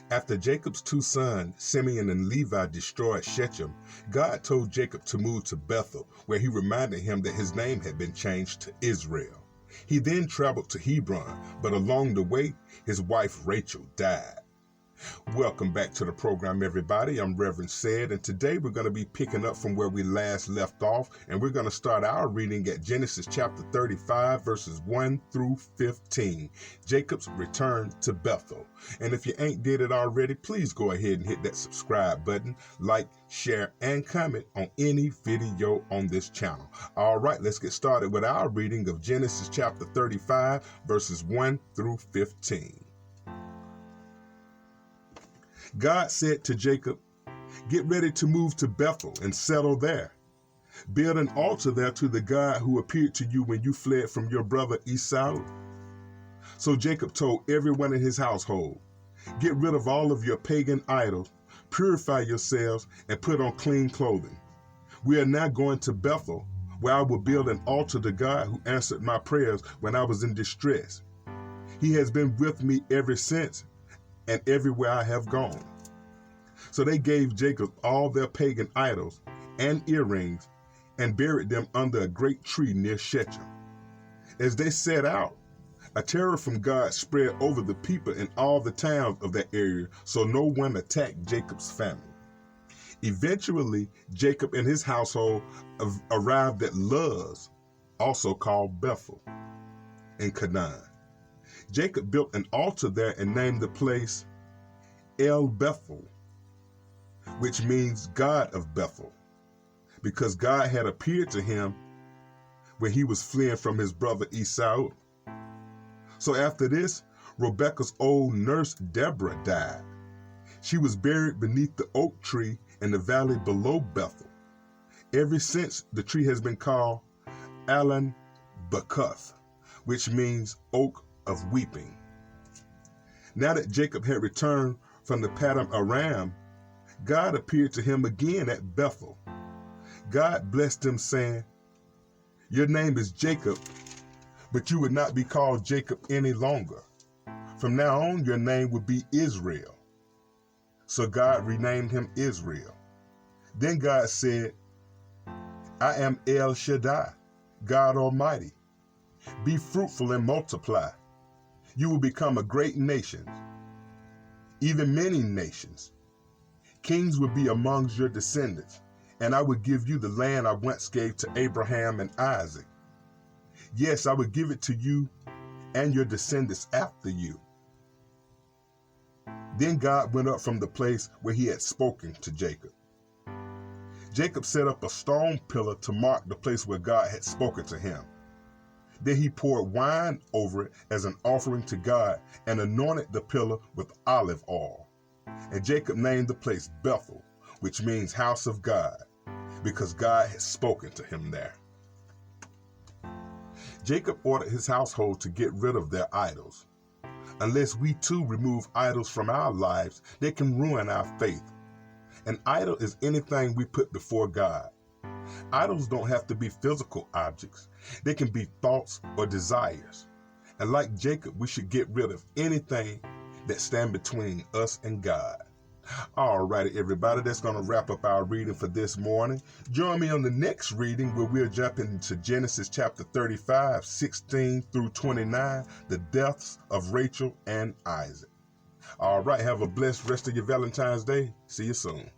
After Jacob's two sons, Simeon and Levi, destroyed Shechem, God told Jacob to move to Bethel, where he reminded him that his name had been changed to Israel. He then traveled to Hebron, but along the way, his wife Rachel died. Welcome back to the program, everybody. I'm Reverend Said, and today we're going to be picking up from where we last left off, and we're going to start our reading at Genesis chapter 35, verses 1 through 15, Jacob's return to Bethel. And if you ain't did it already, please go ahead and hit that subscribe button, like, share, and comment on any video on this channel. All right, let's get started with our reading of Genesis chapter 35, verses 1 through 15. God said to Jacob, "Get ready to move to Bethel and settle there. Build an altar there to the God who appeared to you when you fled from your brother Esau." So Jacob told everyone in his household, "Get rid of all of your pagan idols, purify yourselves, and put on clean clothing. We are now going to Bethel, where I will build an altar to God who answered my prayers when I was in distress. He has been with me ever since, and everywhere I have gone." So they gave Jacob all their pagan idols and earrings and buried them under a great tree near Shechem. As they set out, a terror from God spread over the people in all the towns of that area, so no one attacked Jacob's family. Eventually, Jacob and his household arrived at Luz, also called Bethel, in Canaan. Jacob built an altar there and named the place El Bethel, which means God of Bethel, because God had appeared to him when he was fleeing from his brother Esau. So after this, Rebekah's old nurse Deborah died. She was buried beneath the oak tree in the valley below Bethel. Ever since, the tree has been called Alan Bakuth, which means oak of weeping. Now that Jacob had returned from the Paddan Aram, God appeared to him again at Bethel. God blessed him, saying, "Your name is Jacob, but you would not be called Jacob any longer. From now on, your name would be Israel." So God renamed him Israel. Then God said, "I am El Shaddai, God Almighty. Be fruitful and multiply. You will become a great nation, even many nations. Kings will be amongst your descendants, and I will give you the land I once gave to Abraham and Isaac. Yes, I will give it to you and your descendants after you." Then God went up from the place where he had spoken to Jacob. Jacob set up a stone pillar to mark the place where God had spoken to him. Then he poured wine over it as an offering to God and anointed the pillar with olive oil. And Jacob named the place Bethel, which means house of God, because God had spoken to him there. Jacob ordered his household to get rid of their idols. Unless we too remove idols from our lives, they can ruin our faith. An idol is anything we put before God. Idols don't have to be physical objects. They can be thoughts or desires. And like Jacob, we should get rid of anything that stands between us and God. All righty, everybody, that's going to wrap up our reading for this morning. Join me on the next reading where we'll jump into Genesis chapter 35, 16 through 29, the deaths of Rachel and Isaac. All right, have a blessed rest of your Valentine's Day. See you soon.